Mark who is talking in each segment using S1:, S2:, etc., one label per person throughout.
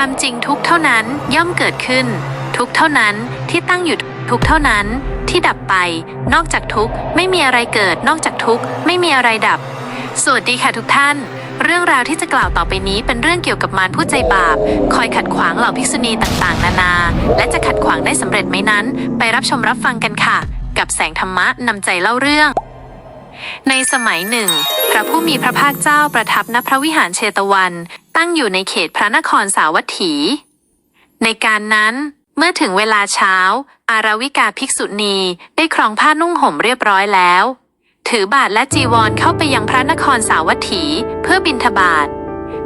S1: ความจริงทุกข์เท่านั้นย่อมเกิดขึ้นทุกข์เท่านั้นที่ตั้งอยู่ทุกข์เท่านั้นที่ดับไปนอกจากทุกข์ไม่มีอะไรเกิดนอกจากทุกข์ไม่มีอะไรดับสวัสดีค่ะทุกท่านเรื่องราวที่จะกล่าวต่อไปนี้เป็นเรื่องเกี่ยวกับมารผู้ใจบาปคอยขัดขวางเหล่าภิกษุณีต่างๆนานาและจะขัดขวางได้สำเร็จไหมนั้นไปรับชมรับฟังกันค่ะกับแสงธรรมะนำใจเล่าเรื่องในสมัยหนึ่งพระผู้มีพระภาคเจ้าประทับณพระวิหารเชตวันตั้งอยู่ในเขตพระนครสาวัตถีในการนั้นเมื่อถึงเวลาเช้าอาราวิกาภิกษุณีได้ครองผ้านุ่งห่มเรียบร้อยแล้วถือบาตรและจีวรเข้าไปยังพระนครสาวัตถีเพื่อบิณฑบาต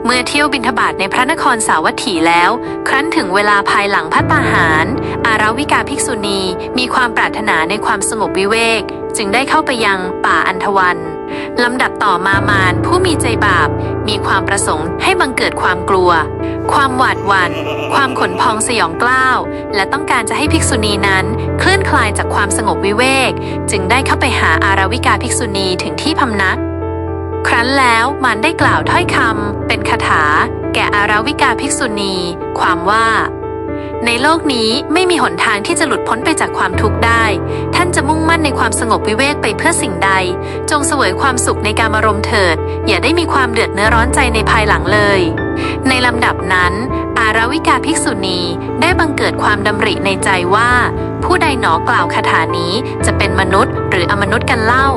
S1: เมื่อเที่ยวบิณฑบาตในพระนครสาวัตถีแล้วครั้นถึงเวลาภายหลังภัตตาหารอาราวิกาภิกษุณีมีความปรารถนาในความสงบวิเวกจึงได้เข้าไปยังป่าอันธวันลำดับต่อมามารผู้มีใจบาปมีความประสงค์ให้บังเกิดความกลัวความหวาดหวั่นความขนพองสยองกล้าวและต้องการจะให้ภิกษุณีนั้นเคลื่อนคลายจากความสงบวิเวกจึงได้เข้าไปหาอาราวิกาภิกษุณีถึงที่พำนักครั้นแล้วมารได้กล่าวถ้อยคำเป็นคาถาแก่อาราวิกาภิกษุณีความว่าในโลกนี้ไม่มีหนทางที่จะหลุดพ้นไปจากความทุกข์ได้ท่านจะมุ่งมั่นในความสงบวิเวกไปเพื่อสิ่งใดจงเสวยความสุขในกามารมณ์เถิดอย่าได้มีความเดือดเนื้อร้อนใจในภายหลังเลยในลำดับนั้นอาราวิกาภิกษุณีได้บังเกิดความดำริในใจว่าผู้ใดหนอกล่าวคาถานี้จะเป็นมนุษย์หรืออมนุษย์กันเล่า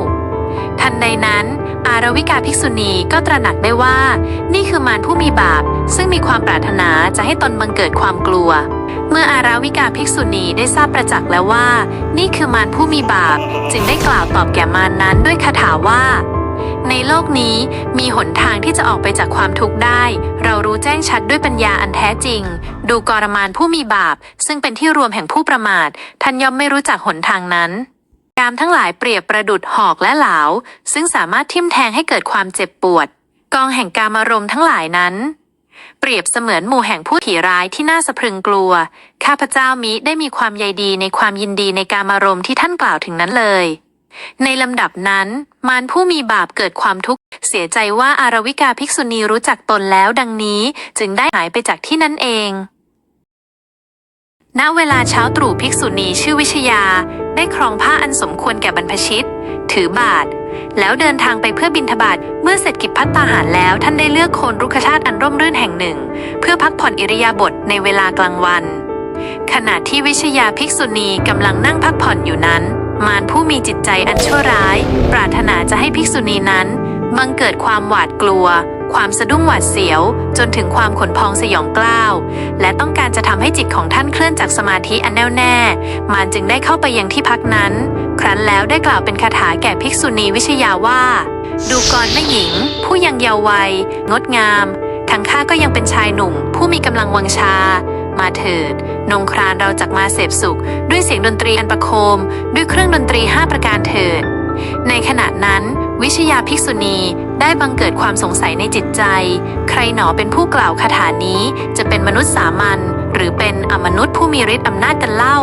S1: ทันใดนั้นอาราวิกาภิกษุณีก็ตระหนักได้ว่านี่คือมารผู้มีบาปซึ่งมีความปรารถนาจะให้ตนบังเกิดความกลัวเมื่ออาราวิกาภิกษุณีได้ทราบประจักษ์แล้วว่านี่คือมารผู้มีบาปจึงได้กล่าวตอบแก่มารนั้นด้วยคาถาว่าในโลกนี้มีหนทางที่จะออกไปจากความทุกข์ได้เรารู้แจ้งชัดด้วยปัญญาอันแท้จริงดูกรมารผู้มีบาปซึ่งเป็นที่รวมแห่งผู้ประมาทท่านย่อมไม่รู้จักหนทางนั้นกามทั้งหลายเปรียบประดุจหอกและเหลาซึ่งสามารถทิ่มแทงให้เกิดความเจ็บปวดกองแห่งกามารมณ์ทั้งหลายนั้นเปรียบเสมือนหมู่แห่งผู้ผีร้ายที่น่าสะพรึงกลัวข้าพเจ้ามิได้มีความใยดีในความยินดีในกามารมณ์ที่ท่านกล่าวถึงนั้นเลยในลำดับนั้นมารผู้มีบาปเกิดความทุกข์เสียใจว่าอาราวิกาภิกษุณีรู้จักตนแล้วดังนี้จึงได้หายไปจากที่นั้นเองณเวลาเช้าตรู่ภิกษุณีชื่อวิชยาได้ครองผ้าอันสมควรแก่บรรพชิตถือบาตรแล้วเดินทางไปเพื่อบิณฑบาตเมื่อเสร็จกิจภัตตาหารแล้วท่านได้เลือกโคนรุกขชาติอันร่มรื่นแห่งหนึ่งเพื่อพักผ่อนอิริยาบถในเวลากลางวันขณะที่วิชยาภิกษุณีกำลังนั่งพักผ่อนอยู่นั้นมารผู้มีจิตใจอันชั่วร้ายปรารถนาจะให้ภิกษุณีนั้นบังเกิดความหวาดกลัวความสะดุ้งหวาดเสียวจนถึงความขนพองสยองกล้าวและต้องการจะทำให้จิตของท่านเคลื่อนจากสมาธิอันแน่วแน่มารจึงได้เข้าไปยังที่พักนั้นครั้นแล้วได้กล่าวเป็นคาถาแก่ภิกษุณีวิชยาว่าดูกรแม่หญิงผู้ยังเยาว์วัยงดงามทั้งข้าก็ยังเป็นชายหนุ่มผู้มีกำลังวังชามาเถิดนงครานเราจักมาเสพสุขด้วยเสียงดนตรีอันประโคมด้วยเครื่องดนตรี5ประการเถิดในขณะนั้นวิชยาภิกษุณีได้บังเกิดความสงสัยในจิตใจใครหนอเป็นผู้กล่าวคาถานี้จะเป็นมนุษย์สามัญหรือเป็นอมนุษย์ผู้มีฤทธิ์อำนาจกันเล่า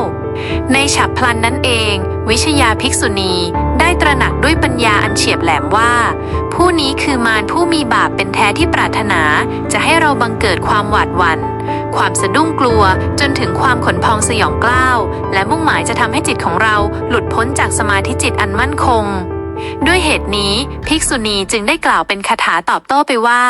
S1: ในฉับพลันนั้นเองวิชยาภิกษุณีได้ตระหนักด้วยปัญญาอันเฉียบแหลมว่าผู้นี้คือมารผู้มีบาปเป็นแท้ที่ปรารถนาจะให้เราบังเกิดความหวาดหวั่นความสะดุ้งกลัวจนถึงความขนพองสยองกล้าวและมุ่งหมายจะทำให้จิตของเราหลุดพ้นจากสมาธิจิตอันมั่นคงด้วยเหตุนี้ภิกษุณีจึงได้กล่าวเป็นคาถาตอบโต้ไปว่า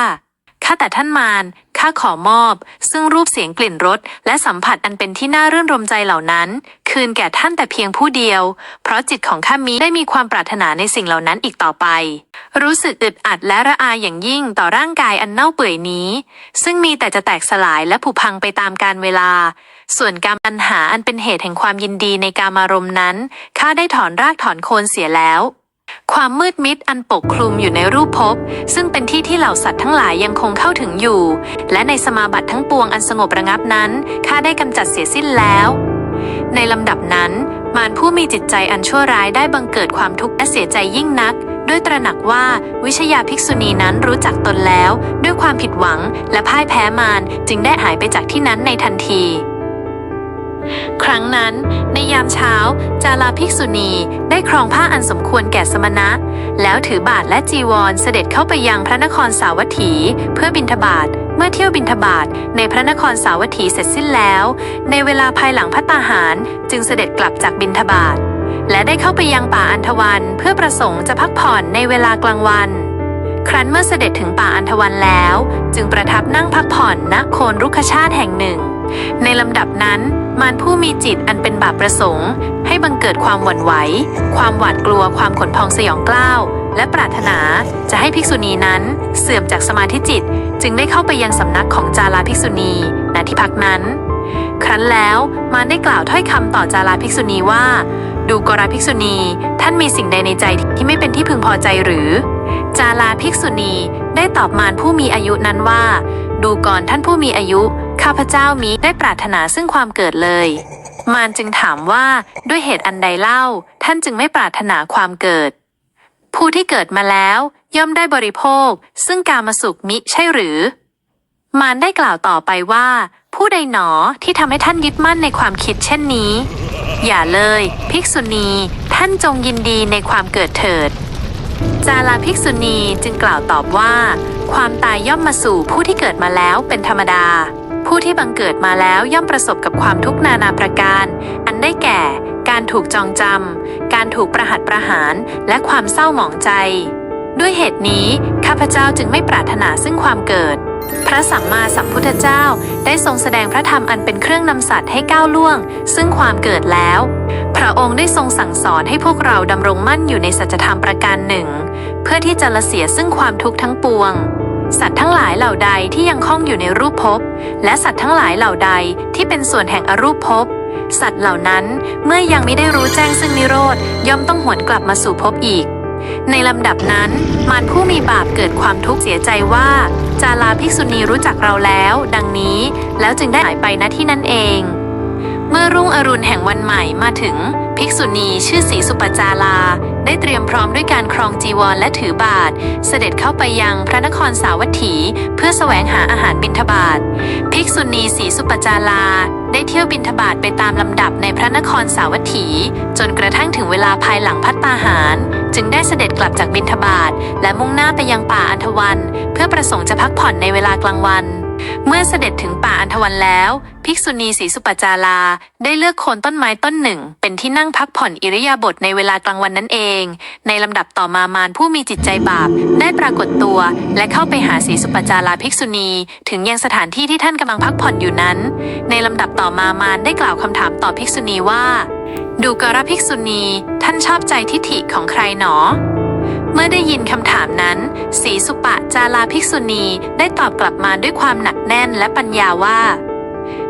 S1: ข้าแต่ท่านมารข้าขอมอบซึ่งรูปเสียงกลิ่นรสและสัมผัสอันเป็นที่น่ารื่นรมใจเหล่านั้นคืนแก่ท่านแต่เพียงผู้เดียวเพราะจิตของข้ามิได้มีความปรารถนาในสิ่งเหล่านั้นอีกต่อไปรู้สึกอึดอัดและระอาอย่างยิ่งต่อร่างกายอันเน่าเปื่อยนี้ซึ่งมีแต่จะแตกสลายและผุพังไปตามกาลเวลาส่วนกามตัณหาอันเป็นเหตุแห่งความยินดีในกามารมณ์นั้นข้าได้ถอนรากถอนโคนเสียแล้วความมืดมิดอันปกคลุมอยู่ในรูปภพซึ่งเป็นที่ที่เหล่าสัตว์ทั้งหลายยังคงเข้าถึงอยู่และในสมาบัติทั้งปวงอันสงบระงับนั้นข้าได้กำจัดเสียสิ้นแล้วในลำดับนั้นมารผู้มีจิตใจอันชั่วร้ายได้บังเกิดความทุกข์และเสียใจยิ่งนักด้วยตระหนักว่าวิชยาภิกษุณีนั้นรู้จักตนแล้วด้วยความผิดหวังและพ่ายแพ้มารจึงได้หายไปจากที่นั้นในทันที ครั้งนั้นในยามเช้าจาราภิกษุณีได้ครองผ้าอันสมควรแก่สมณะแล้วถือบาทและจีวรเสด็จเข้าไปยังพระนครสาวัตถีเพื่อบิณฑบาตเมื่อเที่ยวบิณฑบาตในพระนครสาวัตถีเสร็จสิ้นแล้วในเวลาภายหลังภัตตาหารจึงเสด็จกลับจากบิณฑบาตและได้เข้าไปยังป่าอันธวันเพื่อประสงค์จะพักผ่อนในเวลากลางวันครั้นเมื่อเสด็จถึงป่าอันธวันแล้วจึงประทับนั่งพักผ่อนณโคนรุกขชาติแห่งหนึ่งในลำดับนั้นมารผู้มีจิตอันเป็นบาปประสงค์ให้บังเกิดความหวั่นไหวความหวาดกลัวความขนพองสยองกล้าวและปรารถนาจะให้ภิกษุณีนั้นเสื่อมจากสมาธิจิตจึงได้เข้าไปยังสำนักของจาราภิกษุณีณที่พักนั้นครั้นแล้วมารได้กล่าวถ้อยคำต่อจาราภิกษุณีว่าดูกราภิกษุณีท่านมีสิ่งใดในใจที่ไม่เป็นที่พึงพอใจหรือจาราภิกษุณีได้ตอบมารผู้มีอายุนั้นว่าดูก่อนท่านผู้มีอายุข้าพเจ้ามิได้ปรารถนาซึ่งความเกิดเลยมารจึงถามว่าด้วยเหตุอันใดเล่าท่านจึงไม่ปรารถนาความเกิดผู้ที่เกิดมาแล้วย่อมได้บริโภคซึ่งกามสุขมิใช่หรือมารได้กล่าวต่อไปว่าผู้ใดหนอที่ทำให้ท่านยึดมั่นในความคิดเช่นนี้อย่าเลยภิกษุณีท่านจงยินดีในความเกิดเถิดจาราภิกษุณีจึงกล่าวตอบว่าความตายย่อมมาสู่ผู้ที่เกิดมาแล้วเป็นธรรมดาผู้ที่บังเกิดมาแล้วย่อมประสบกับความทุกข์นานาประการอันได้แก่การถูกจองจำการถูกประหัตประหารและความเศร้าหมองใจด้วยเหตุนี้ข้าพเจ้าจึงไม่ปรารถนาซึ่งความเกิดพระสัมมาสัมพุทธเจ้าได้ทรงแสดงพระธรรมอันเป็นเครื่องนำสัตว์ให้ก้าวล่วงซึ่งความเกิดแล้วพระองค์ได้ทรงสั่งสอนให้พวกเราดำรงมั่นอยู่ในสัจธรรมประการหนึ่งเพื่อที่จะละเสียซึ่งความทุกข์ทั้งปวงสัตว์ทั้งหลายเหล่าใดที่ยังคล้องอยู่ในรูปภพและสัตว์ทั้งหลายเหล่าใดที่เป็นส่วนแห่งอรูปภพสัตว์เหล่านั้นเมื่อยังไม่ได้รู้แจ้งซึ่งนิโรธย่อมต้องหวนกลับมาสู่ภพอีกในลำดับนั้นมารผู้มีบาปเกิดความทุกข์เสียใจว่าจาราภิกษุณีรู้จักเราแล้วดังนี้แล้วจึงได้หายไปณที่นั่นเองเมื่อรุ่งอรุณแห่งวันใหม่มาถึงภิกษุณีชื่อศรีสุปจาราได้เตรียมพร้อมด้วยการครองจีวรและถือบาตรเสด็จเข้าไปยังพระนครสาวัตถีเพื่อแสวงหาอาหารบิณฑบาตภิกษุณีศรีสุปจาราได้เที่ยวบิณฑบาตไปตามลำดับในพระนครสาวัตถีจนกระทั่งถึงเวลาภายหลังภัตตาหารจึงได้เสด็จกลับจากบิณฑบาตและมุ่งหน้าไปยังป่าอันธวันเพื่อประสงค์จะพักผ่อนในเวลากลางวันเมื่อเสด็จถึงป่าอันธวันแล้วภิกษุณีศรีสุปจาราได้เลือกโคนต้นไม้ต้นหนึ่งเป็นที่นั่งพักผ่อนอิริยาบถในเวลากลางวันนั่นเองในลำดับต่อมามารผู้มีจิตใจบาปได้ปรากฏตัวและเข้าไปหาศรีสุปจาราภิกษุณีถึงยังสถานที่ที่ท่านกำลังพักผ่อนอยู่นั้นในลำดับต่อมามารได้กล่าวคำถามต่อภิกษุณีว่าดูกรภิกษุณีท่านชอบใจทิฏฐิของใครหนอเมื่อได้ยินคำถามนั้นศรีสุปจาราภิกษุณีได้ตอบกลับมาด้วยความหนักแน่นและปัญญาว่า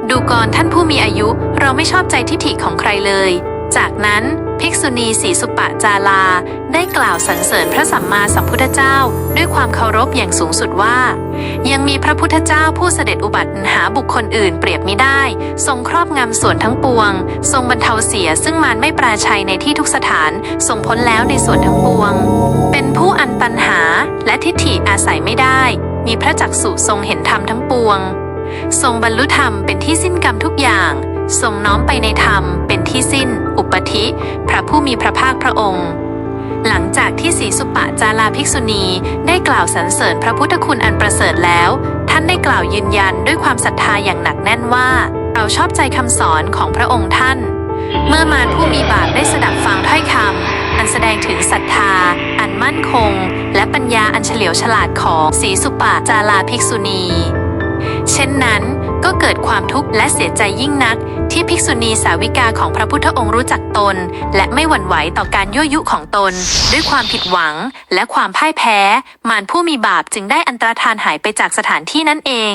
S1: ดูก่อนท่านผู้มีอายุเราไม่ชอบใจทิฏฐิของใครเลยจากนั้นภิกษุณีศรีสุปจาราได้กล่าวสรรเสริญพระสัมมาสัมพุทธเจ้าด้วยความเคารพอย่างสูงสุดว่ายังมีพระพุทธเจ้าผู้เสด็จอุบัติหาบุคคลอื่นเปรียบมิได้ทรงครอบงำส่วนทั้งปวงทรงบรรเทาเสียซึ่งมารไม่ปราชัยในที่ทุกสถานทรงพ้นแล้วในส่วนทั้งปวงเป็นผู้อันตัณหาและทิฏฐิอาศัยไม่ได้มีพระจักษุทรงเห็นธรรมทั้งปวงทรงบรรลุธรรมเป็นที่สิ้นกรรมทุกอย่างทรงน้อมไปในธรรมเป็นที่สิ้นอุปธิพระผู้มีพระภาคพระองค์หลังจากที่ศรีสุปจาราภิกษุณีได้กล่าวสรรเสริญพระพุทธคุณอันประเสริฐแล้วท่านได้กล่าวยืนยันด้วยความศรัทธาอย่างหนักแน่นว่าเราชอบใจคำสอนของพระองค์ท่านเมื่อมารผู้มีบาปได้สดับฟังถ้อยคำอันแสดงถึงศรัทธาอันมั่นคงและปัญญาอันเฉลียวฉลาดของศรีสุปจาราภิกษุณีเช่นนั้นก็เกิดความทุกข์และเสียใจยิ่งนักที่ภิกษุณีสาวิกาของพระพุทธองค์รู้จักตนและไม่หวั่นไหวต่อการยั่วยุของตนด้วยความผิดหวังและความพ่ายแพ้มารผู้มีบาปจึงได้อันตรธานหายไปจากสถานที่นั้นเอง